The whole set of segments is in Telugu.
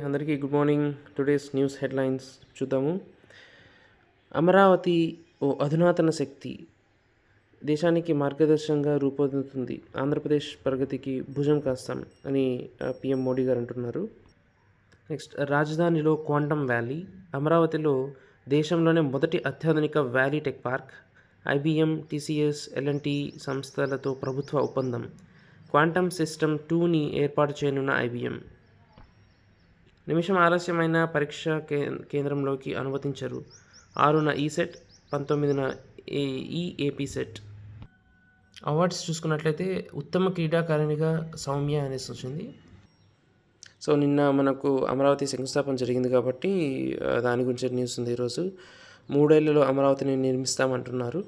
అందరికీ good morning. Today's news headlines చూద్దాము. అమరావతి ఓ అధునాతన శక్తి, దేశానికి మార్గదర్శకంగా రూపొందుతుంది. ఆంధ్రప్రదేశ్ ప్రగతికి భుజం కాస్తాం అని పీఎం మోడీ గారు అంటున్నారు. నెక్స్ట్, రాజధానిలో క్వాంటమ్ వ్యాలీ. అమరావతిలో దేశంలోనే మొదటి అత్యాధునిక valley tech park. IBM, TCS, L&T సంస్థలతో ప్రభుత్వ ఒప్పందం. క్వాంటమ్ సిస్టమ్ 2ని ఏర్పాటు చేయనున్న ఐబీఎం. నిమిషం ఆలస్యమైన పరీక్ష కేంద్రంలోకి అనుమతించరు. 6న ఈసెట్, 19న ఈఏపీ సెట్. అవార్డ్స్ చూసుకున్నట్లయితే ఉత్తమ క్రీడాకారిణిగా సౌమ్య అనేసి వచ్చింది. సో నిన్న మనకు అమరావతి శంకుస్థాపన జరిగింది కాబట్టి దాని గురించి న్యూస్ ఉంది. ఈరోజు 3 ఏళ్లలో అమరావతిని నిర్మిస్తామంటున్నారు.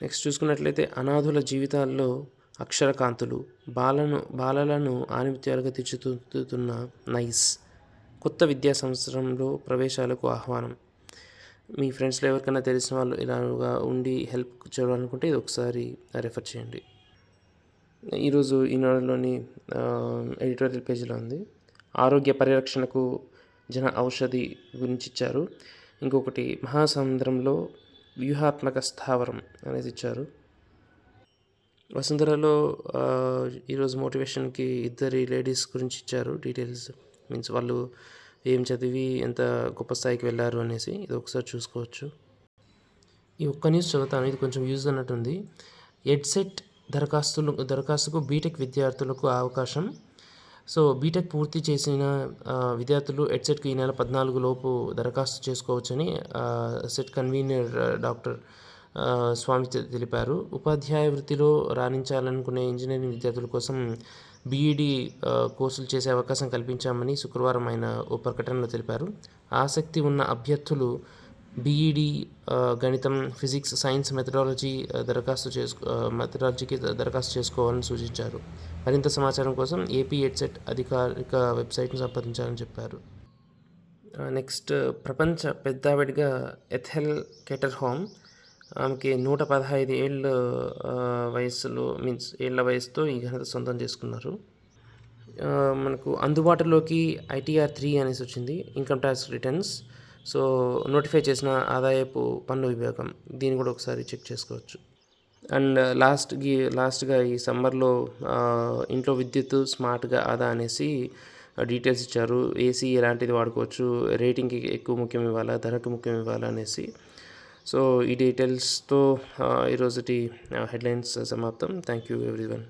నెక్స్ట్ చూసుకున్నట్లయితే అనాథుల జీవితాల్లో అక్షరకాంతులు, బాలలను ఆణిముత్యాలుగా తీర్చిదిద్దుతున్న నైస్. కొత్త విద్యా సంవత్సరంలో ప్రవేశాలకు ఆహ్వానం. మీ ఫ్రెండ్స్లో ఎవరికైనా తెలిసిన వాళ్ళు ఇలాగా ఉండి హెల్ప్ చేయాలనుకుంటే ఇది ఒకసారి రెఫర్ చేయండి. ఈరోజు ఈనాడులోని ఎడిటోరియల్ పేజీలో ఉంది. ఆరోగ్య పరిరక్షణకు జన ఔషధి గురించి ఇచ్చారు. ఇంకొకటి మహాసముద్రంలో వ్యూహాత్మక స్థావరం అనేది ఇచ్చారు. వసుంధరలో ఈరోజు మోటివేషన్కి 2 లేడీస్ గురించి ఇచ్చారు డీటెయిల్స్. మీన్స్ వాళ్ళు ఏం చదివి ఎంత గొప్ప స్థాయికి వెళ్ళారు అనేసి ఇది ఒకసారి చూసుకోవచ్చు. ఈ ఒక్క న్యూస్ చదువుతాను, ఇది కొంచెం యూజ్ అన్నట్టుంది. ఎడ్సెట్ దరఖాస్తుకు బీటెక్ విద్యార్థులకు అవకాశం. సో బీటెక్ పూర్తి చేసిన విద్యార్థులు ఎడ్సెట్కి ఈ నెల 14 లోపు దరఖాస్తు చేసుకోవచ్చని సెట్ కన్వీనర్ డాక్టర్ స్వామి తెలిపారు. ఉపాధ్యాయ వృత్తిలో రాణించాలనుకునే ఇంజనీరింగ్ విద్యార్థుల కోసం బీఈడీ కోర్సులు చేసే అవకాశం కల్పించామని శుక్రవారం ఆయన ఓ ప్రకటనలో తెలిపారు. ఆసక్తి ఉన్న అభ్యర్థులు బీఈడీ గణితం, ఫిజిక్స్, సైన్స్, మెథడాలజీకి దరఖాస్తు చేసుకోవాలని సూచించారు. మరింత సమాచారం కోసం ఏపీ ఎడ్సెట్ అధికారిక వెబ్సైట్ను సంప్రదించాలని చెప్పారు. నెక్స్ట్, ప్రపంచ పెద్దావిడిగా ఎథెల్ కెటర్హామ్. ఆమెకి 115 ఏళ్ళ వయసుతో ఈ ఘనత సొంతం చేసుకున్నారు. మనకు అందుబాటులోకి ఐటీఆర్ 3 అనేసి వచ్చింది, income tax returns. So notify చేసిన ఆదాయపు పన్ను విభాగం, దీన్ని కూడా ఒకసారి చెక్ చేసుకోవచ్చు. అండ్ లాస్ట్గా ఈ సమ్మర్లో ఇంట్లో విద్యుత్ స్మార్ట్గా ఆదా అనేసి డీటెయిల్స్ ఇచ్చారు. ఏసీ ఎలాంటిది వాడుకోవచ్చు, రేటింగ్కి ఎక్కువ ముఖ్యం ఇవ్వాలా, ధరకు ముఖ్యం ఇవ్వాలా అనేసి. సో ఈ డీటెయిల్స్తో ఈరోజుటి హెడ్లైన్స్ సమాప్తం. Thank you everyone.